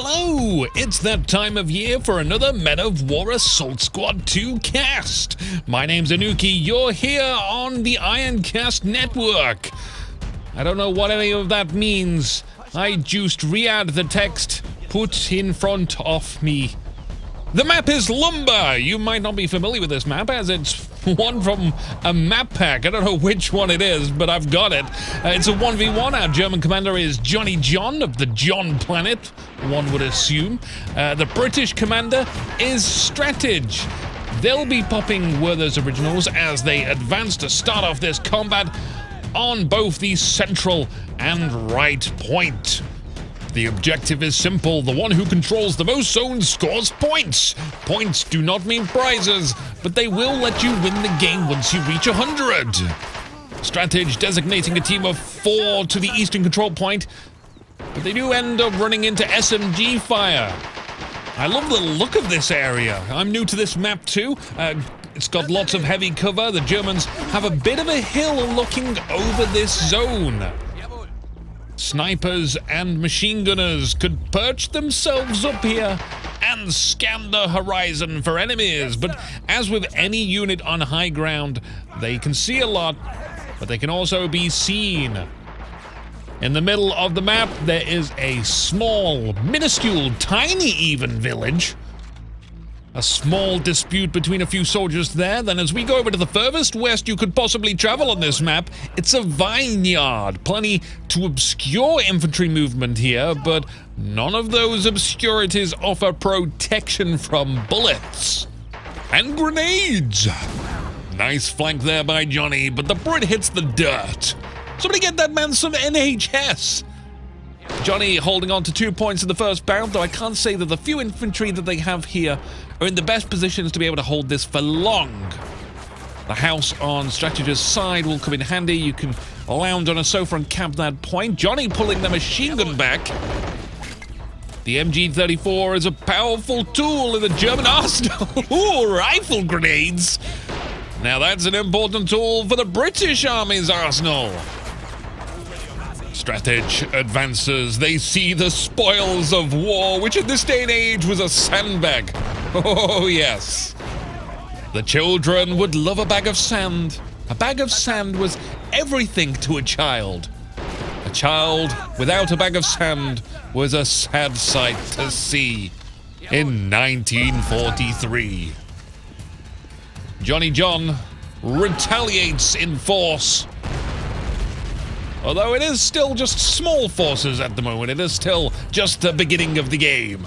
Hello! It's that time of year for another Men of War Assault Squad 2 cast. My name's Anuki, you're here on the Ironcast Network. I don't know what any of that means. I just read the text put in front of me. The map is Lumber. You might not be familiar with this map as it's one from a map pack. I don't know which one it is, but I've got it. It's a 1v1. Our German commander is Johnny John of the John planet, one would assume. The British commander is Stratege. They'll be popping Werther's originals as they advance to start off this combat on both the central and right point. The objective is simple. The one who controls the most zones scores points. Points do not mean prizes, but they will let you win the game once you reach 100. Stratege designating a team of 4 to the eastern control point, but they do end up running into SMG fire. I love the look of this area. I'm new to this map too. It's got lots of heavy cover. The Germans have a bit of a hill looking over this zone. Snipers and machine gunners could perch themselves up here and scan the horizon for enemies, but as with any unit on high ground, they can see a lot, but they can also be seen. In the middle of the map, there is a small, minuscule, tiny even village. A small dispute between a few soldiers there. Then as we go over to the furthest west you could possibly travel on this map, it's a vineyard. Plenty to obscure infantry movement here, but none of those obscurities offer protection from bullets. And grenades! Nice flank there by Johnny, but the Brit hits the dirt. Somebody get that man some NHS! Johnny holding on to 2 points in the first bout, though I can't say that the few infantry that they have here are in the best positions to be able to hold this for long. The house on Stratege's side will come in handy. You can lounge on a sofa and camp that point. Johnny pulling the machine gun back. The MG-34 is a powerful tool in the German arsenal. Ooh, rifle grenades. Now that's an important tool for the British Army's arsenal. Stratege advances. They see the spoils of war, which in this day and age was a sandbag. Oh, yes. The children would love a bag of sand. A bag of sand was everything to a child. A child without a bag of sand was a sad sight to see in 1943. Johnny John retaliates in force. Although it is still just small forces at the moment, it is still just the beginning of the game.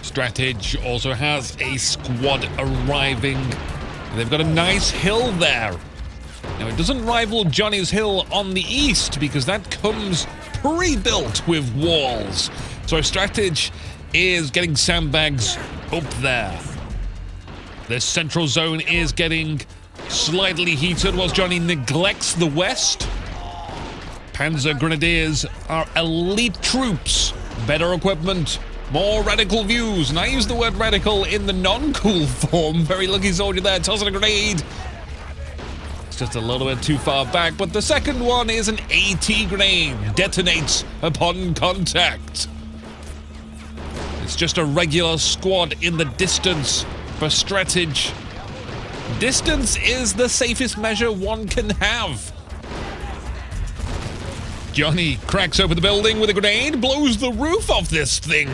Stratege also has a squad arriving. They've got a nice hill there. Now it doesn't rival Johnny's hill on the east because that comes pre-built with walls. So Stratege is getting sandbags up there. This central zone is getting slightly heated whilst Johnny neglects the west. Panzer Grenadiers are elite troops, better equipment, more radical views, and I use the word radical in the non-cool form. Very lucky soldier there, tossing a grenade. It's just a little bit too far back, but the second one is an AT grenade, detonates upon contact. It's just a regular squad in the distance for Stratege. Distance is the safest measure one can have. Johnny cracks open the building with a grenade, blows the roof off this thing,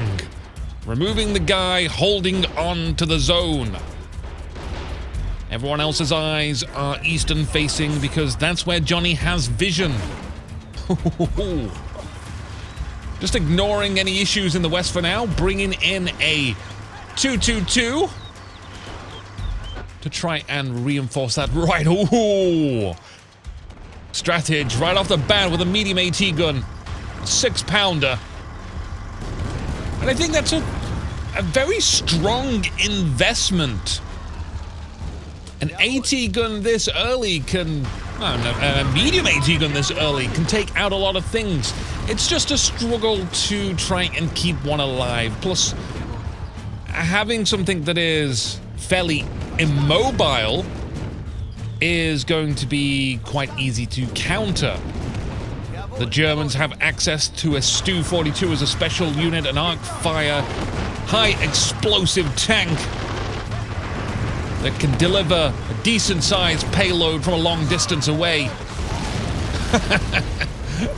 removing the guy holding on to the zone. Everyone else's eyes are eastern facing because that's where Johnny has vision. Just ignoring any issues in the west for now, bringing in a 222 to try and reinforce that right. Ooh. Stratege right off the bat with a medium AT gun, 6-pounder. And I think that's a very strong investment. An AT gun this early can, a medium AT gun this early can take out a lot of things. It's just a struggle to try and keep one alive. Plus, having something that is fairly immobile is going to be quite easy to counter. The Germans have access to a Stu-42 as a special unit, an arc-fire, high-explosive tank that can deliver a decent-sized payload from a long distance away.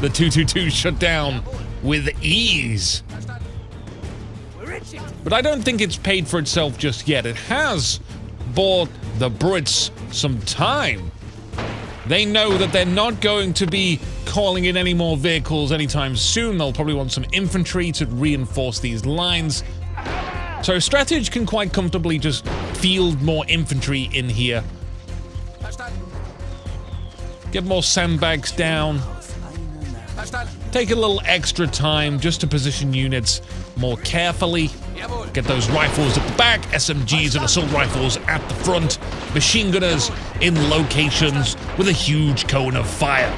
The 222 shut down with ease. But I don't think it's paid for itself just yet. It has bought the Brits some time. They know that they're not going to be calling in any more vehicles anytime soon. They'll probably want some infantry to reinforce these lines. So Strateg can quite comfortably just field more infantry in here. Get more sandbags down. Take a little extra time just to position units more carefully. Get those rifles at the back, SMGs and assault rifles at the front, machine gunners in locations with a huge cone of fire.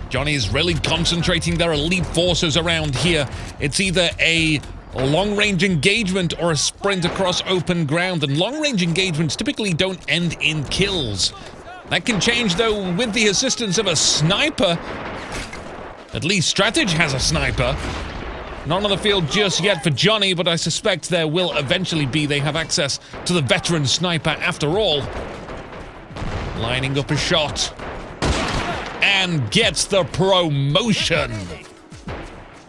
Johnny's really concentrating their elite forces around here. It's either a long-range engagement or a sprint across open ground, and long-range engagements typically don't end in kills. That can change, though, with the assistance of a sniper. At least Strateg has a sniper. Not on the field just yet for Johnny, but I suspect there will eventually be. They have access to the veteran sniper after all. Lining up a shot. And gets the promotion.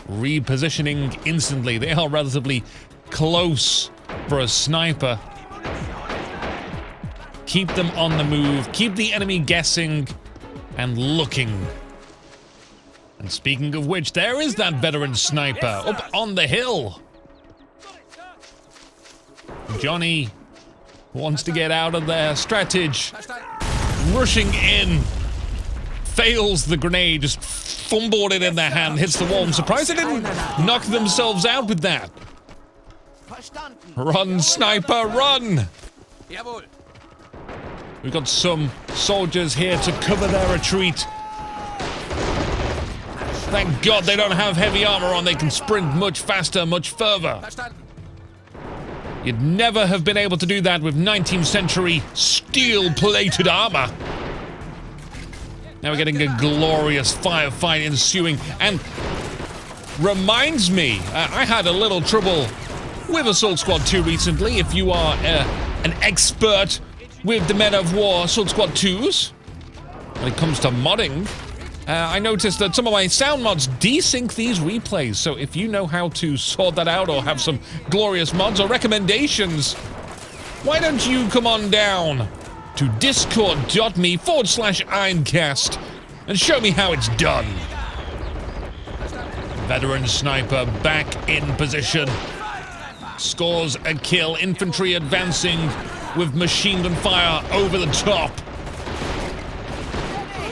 Repositioning instantly. They are relatively close for a sniper. Keep them on the move. Keep the enemy guessing and looking. And speaking of which, there is that veteran sniper up on the hill. Johnny wants to get out of there. Strateg rushing in. Fails the grenade, just fumbled it in their hand, hits the wall. I'm surprised they didn't knock themselves out with that. Run, sniper, run! We've got some soldiers here to cover their retreat. Thank God they don't have heavy armor on. They can sprint much faster, much further. You'd never have been able to do that with 19th century steel-plated armor. Now we're getting a glorious firefight ensuing, and reminds me, I had a little trouble with Assault Squad 2 recently. If you are an expert with the Men of War Assault Squad 2s, when it comes to modding, I noticed that some of my sound mods desync these replays, so if you know how to sort that out or have some glorious mods or recommendations, why don't you come on down to discord.me/Ironcast and show me how it's done. Veteran sniper back in position. Scores a kill. Infantry advancing with machine gun fire over the top.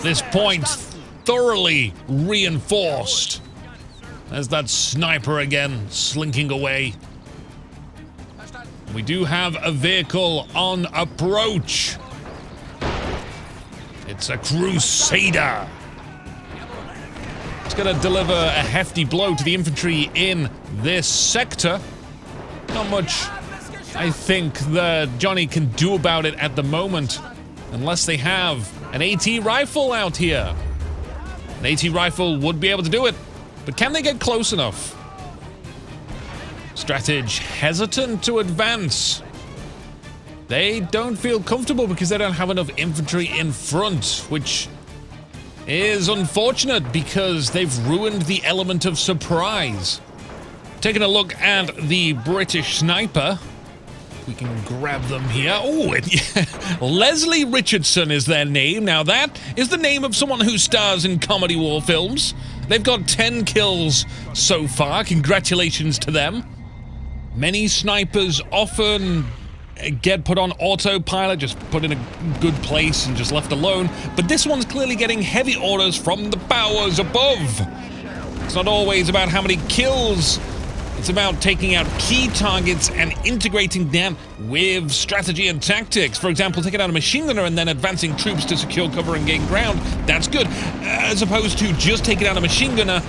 This point thoroughly reinforced. There's that sniper again, slinking away. We do have a vehicle on approach. It's a Crusader. It's going to deliver a hefty blow to the infantry in this sector. Not much, I think, that Johnny can do about it at the moment, unless they have an AT rifle out here. An AT rifle would be able to do it, but can they get close enough? Strateg hesitant to advance. They don't feel comfortable because they don't have enough infantry in front, which is unfortunate because they've ruined the element of surprise. Taking a look at the British sniper. We can grab them here. Oh, Leslie Richardson is their name. Now that is the name of someone who stars in comedy war films. They've got 10 kills so far. Congratulations to them. Many snipers often get put on autopilot, just put in a good place and just left alone. But this one's clearly getting heavy orders from the powers above. It's not always about how many kills. It's about taking out key targets and integrating them with strategy and tactics. For example, taking out a machine gunner and then advancing troops to secure cover and gain ground. That's good. As opposed to just taking out a machine gunner,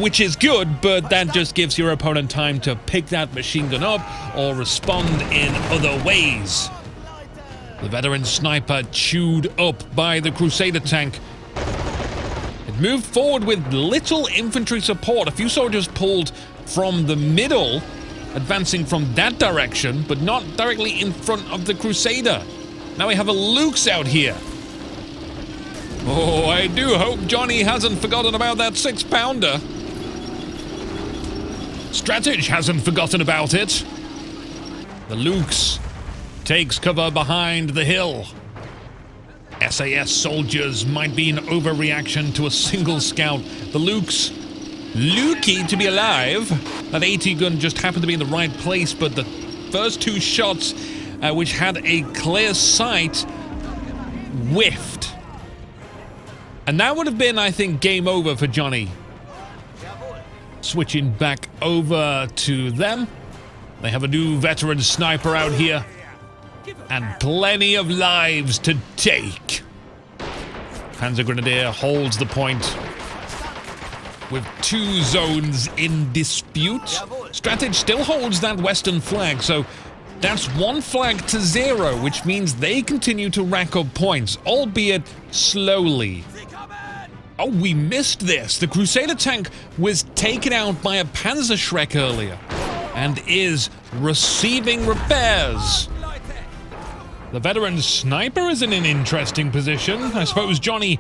which is good, but that just gives your opponent time to pick that machine gun up or respond in other ways. The veteran sniper chewed up by the Crusader tank. moved forward with little infantry support. A few soldiers pulled from the middle, advancing from that direction, but not directly in front of the Crusader. Now we have a Luke's out here. Oh, I do hope Johnny hasn't forgotten about that 6-pounder. Stratege hasn't forgotten about it. The Luke's takes cover behind the hill. SAS soldiers might be an overreaction to a single scout. The Luke's lucky to be alive. That AT gun just happened to be in the right place, but the first 2 shots, which had a clear sight, whiffed. And that would have been, I think, game over for Johnny. Switching back over to them. They have a new veteran sniper out here. And plenty of lives to take. Panzer Grenadier holds the point. With 2 zones in dispute. Stratege still holds that western flag, so that's 1 flag to 0, which means they continue to rack up points, albeit slowly. Oh, we missed this. The Crusader tank was taken out by a Panzerschreck earlier and is receiving repairs. The veteran sniper is in an interesting position. I suppose Johnny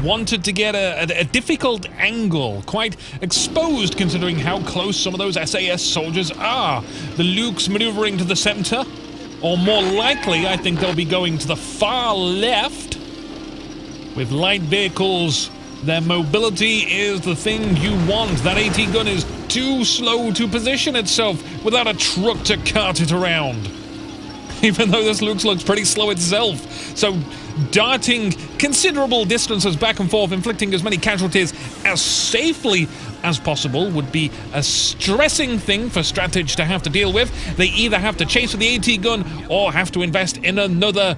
wanted to get a difficult angle, quite exposed considering how close some of those SAS soldiers are. The Luke's maneuvering to the center, or more likely, I think they'll be going to the far left. With light vehicles, their mobility is the thing you want. That AT gun is too slow to position itself without a truck to cart it around. Even though this looks pretty slow itself. So darting considerable distances back and forth, inflicting as many casualties as safely as possible would be a stressing thing for Stratege to have to deal with. They either have to chase with the AT gun or have to invest in another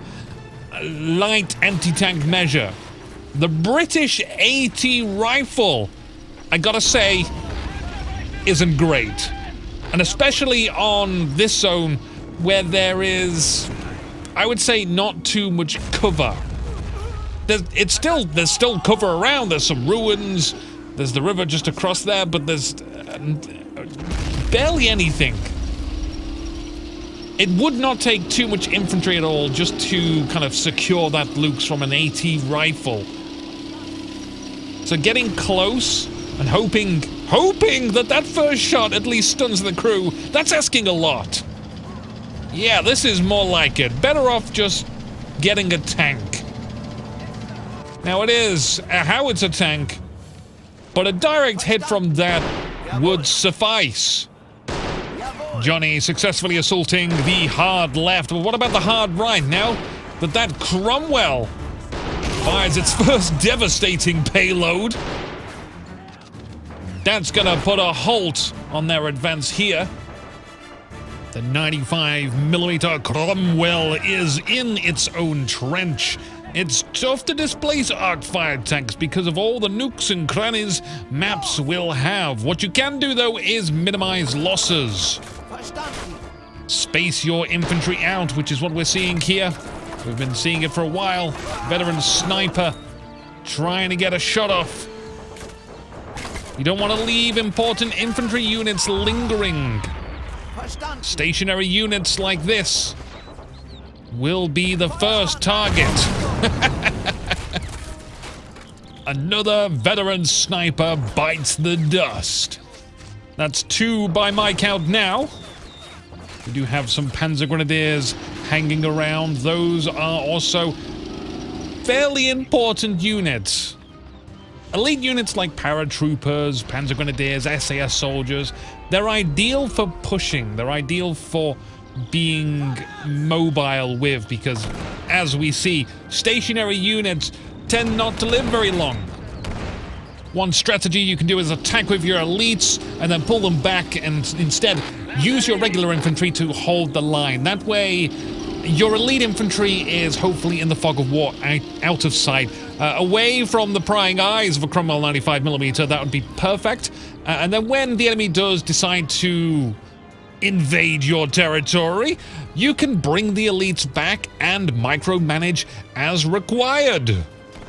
light anti-tank measure. The British AT rifle, I gotta say, isn't great. And especially on this zone where there is, I would say, not too much cover. There's still cover around. There's some ruins. There's the river just across there, but there's barely anything. It would not take too much infantry at all just to kind of secure that Luke's from an AT rifle. So getting close and hoping that first shot at least stuns the crew, that's asking a lot. Yeah, this is more like it. Better off just getting a tank. Now it is a howitzer tank, but a direct hit from that would suffice. Johnny successfully assaulting the hard left, but what about the hard right? Now that Cromwell fires its first devastating payload, that's gonna put a halt on their advance here. The 95mm Cromwell is in its own trench. It's tough to displace arc-fired tanks because of all the nooks and crannies maps will have. What you can do, though, is minimize losses. Space your infantry out, which is what we're seeing here. We've been seeing it for a while. Veteran sniper trying to get a shot off. You don't want to leave important infantry units lingering. Stationary units like this will be the first target. Another veteran sniper bites the dust. That's 2 by my count now. We do have some Panzer Grenadiers hanging around. Those are also fairly important units. Elite units like paratroopers, Panzer Grenadiers, SAS soldiers, they're ideal for pushing. They're ideal for being mobile with, because as we see, stationary units tend not to live very long. One strategy you can do is attack with your elites and then pull them back and instead use your regular infantry to hold the line. That way, your elite infantry is hopefully in the fog of war, out of sight, away from the prying eyes of a Cromwell 95mm. That would be perfect. And then when the enemy does decide to invade your territory, you can bring the elites back and micromanage as required.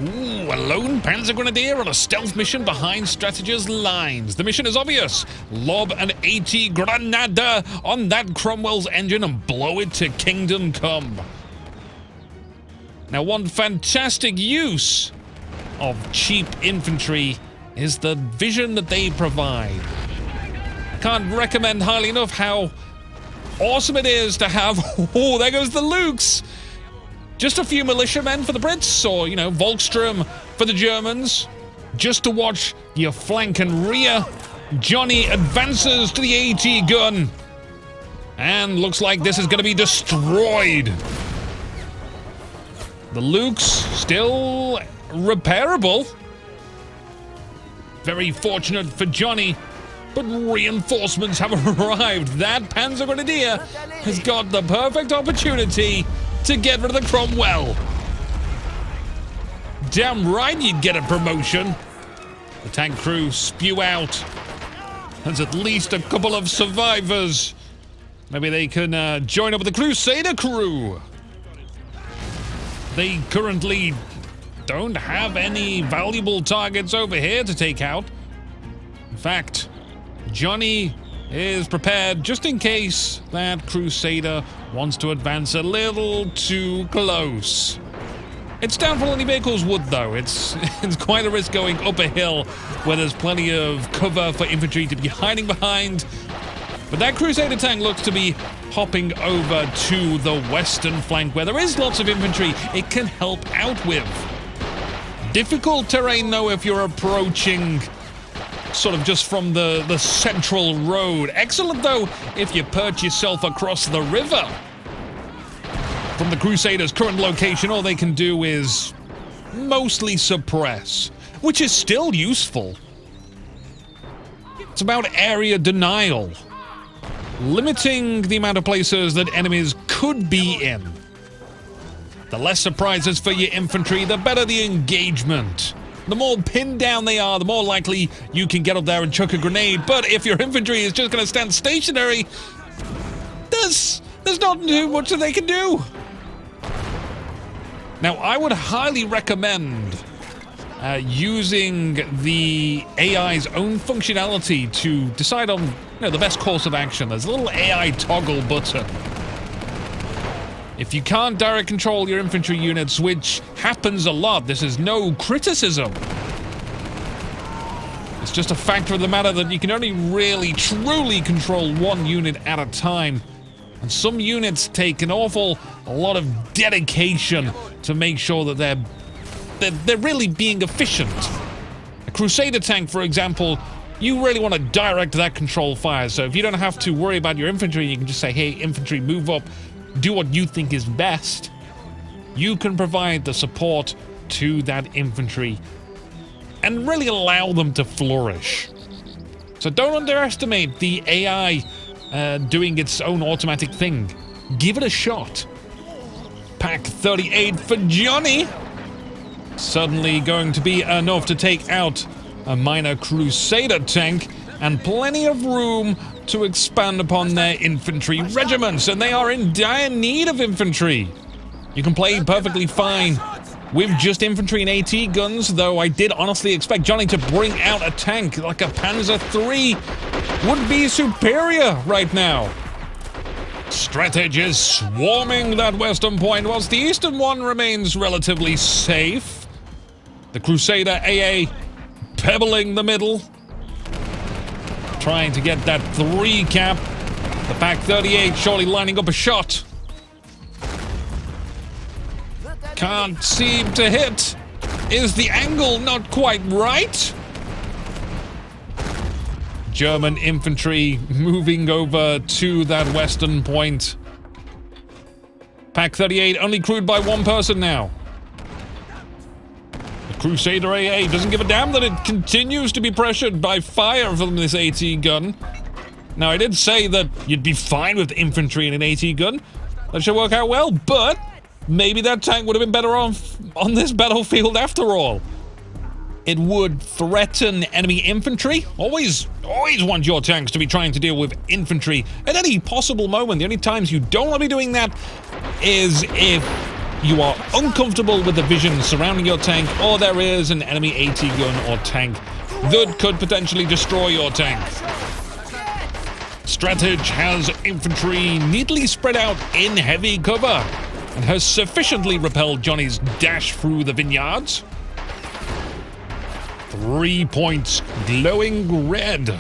Ooh, a lone Panzer Grenadier on a stealth mission behind Strategist's lines. The mission is obvious. Lob an AT Granada on that Cromwell's engine and blow it to Kingdom Come. Now, one fantastic use of cheap infantry is the vision that they provide. I can't recommend highly enough how awesome it is to have... Oh, there goes the Lukes! Just a few militiamen for the Brits, or, you know, Volkstrom for the Germans, just to watch your flank and rear. Johnny advances to the AT gun, and looks like this is going to be destroyed. The Lukes still repairable. Very fortunate for Johnny, but reinforcements have arrived. That Panzer Grenadier has got the perfect opportunity to get rid of the Cromwell. Damn right you'd get a promotion. The tank crew spew out. There's at least a couple of survivors. Maybe they can join up with the Crusader crew. They currently don't have any valuable targets over here to take out. In fact, Johnny is prepared just in case that Crusader wants to advance a little too close. Its downfall enemy vehicles would, though. It's quite a risk going up a hill where there's plenty of cover for infantry to be hiding behind. But that Crusader tank looks to be hopping over to the western flank where there is lots of infantry it can help out with. Difficult terrain, though, if you're approaching sort of just from the central road. Excellent, though, if you perch yourself across the river. From the Crusaders' current location, all they can do is mostly suppress, which is still useful. It's about area denial, limiting the amount of places that enemies could be in. The less surprises for your infantry, the better the engagement. The more pinned down they are, the more likely you can get up there and chuck a grenade. But if your infantry is just going to stand stationary, there's not too much that they can do. Now, I would highly recommend using the AI's own functionality to decide on, the best course of action. There's a little AI toggle button. If you can't direct control your infantry units, which happens a lot, this is no criticism. It's just a factor of the matter that you can only really, truly control one unit at a time. And some units take an awful lot of dedication to make sure that they're really being efficient. A Crusader tank, for example, you really want to direct that control fire. So if you don't have to worry about your infantry, you can just say, hey, infantry, move up. Do what you think is best. You can provide the support to that infantry and really allow them to flourish. So don't underestimate the AI doing its own automatic thing. Give it a shot. Pack 38 for Johnny. Suddenly going to be enough to take out a minor Crusader tank, and plenty of room to expand upon their infantry regiments, and they are in dire need of infantry. You can play perfectly fine with just infantry and AT guns, though I did honestly expect Johnny to bring out a tank like a Panzer III would be superior right now. Strategists swarming that western point, whilst the eastern one remains relatively safe. The Crusader AA pebbling the middle, trying to get that 3 cap. The Pack 38 surely lining up a shot. Can't seem to hit. Is the angle not quite right? German infantry moving over to that western point. Pack 38 only crewed by one person now. Crusader AA doesn't give a damn that it continues to be pressured by fire from this AT gun. Now, I did say that you'd be fine with infantry in an AT gun. That should work out well, but maybe that tank would have been better off on this battlefield after all. It would threaten enemy infantry. Always want your tanks to be trying to deal with infantry at any possible moment. The only times you don't want to be doing that is if you are uncomfortable with the vision surrounding your tank, or there is an enemy AT gun or tank that could potentially destroy your tank. Stratege has infantry neatly spread out in heavy cover and has sufficiently repelled Johnny's dash through the vineyards. 3 points glowing red.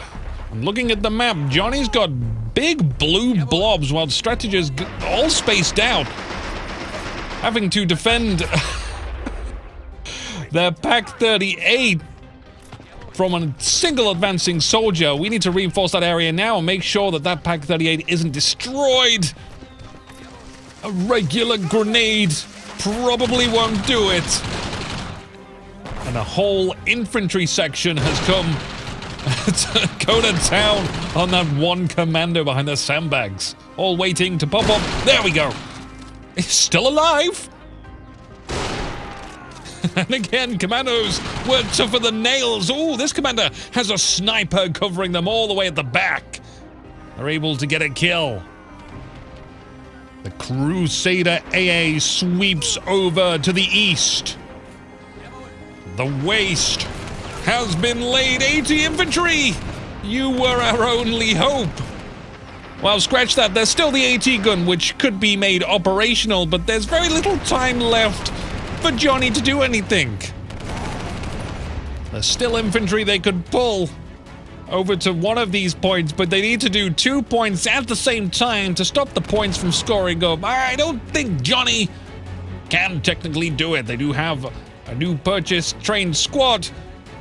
I'm looking at the map. Johnny's got big blue blobs while Stratege is all spaced out, having to defend their Pack 38 from a single advancing soldier. We need to reinforce that area now and make sure that that Pack 38 isn't destroyed. A regular grenade probably won't do it. And a whole infantry section has come to go to town on that one commander behind the sandbags, all waiting to pop up. There we go. He's still alive. And again, commandos were tougher than nails. Oh, this commander has a sniper covering them all the way at the back. They're able to get a kill. The Crusader AA sweeps over to the east. The waste has been laid. 80 infantry! You were our only hope. Well, scratch that. There's still the AT gun, which could be made operational, but there's very little time left for Johnny to do anything. There's still infantry they could pull over to one of these points, but they need to do 2 points at the same time to stop the points from scoring up. I don't think Johnny can technically do it. They do have a new purchased trained squad.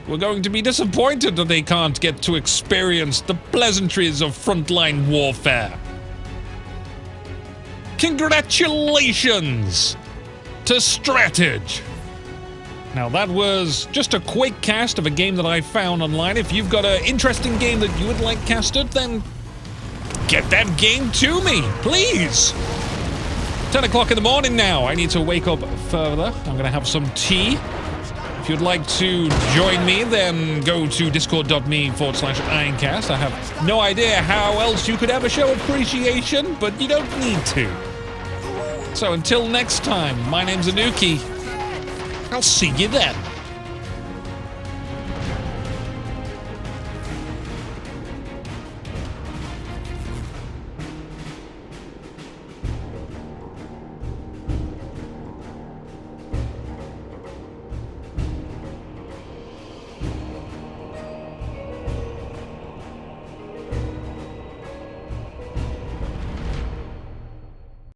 We're going to be disappointed that they can't get to experience the pleasantries of frontline warfare. Congratulations to Stratege. Now that was just a quick cast of a game that I found online. If you've got an interesting game that you would like casted, then get that game to me, please. 10 o'clock in the morning now. I need to wake up further. I'm going to have some tea. If you'd like to join me, then go to discord.me/Ironcast. I have no idea how else you could ever show appreciation, but you don't need to. So until next time, my name's Anuki. I'll see you then.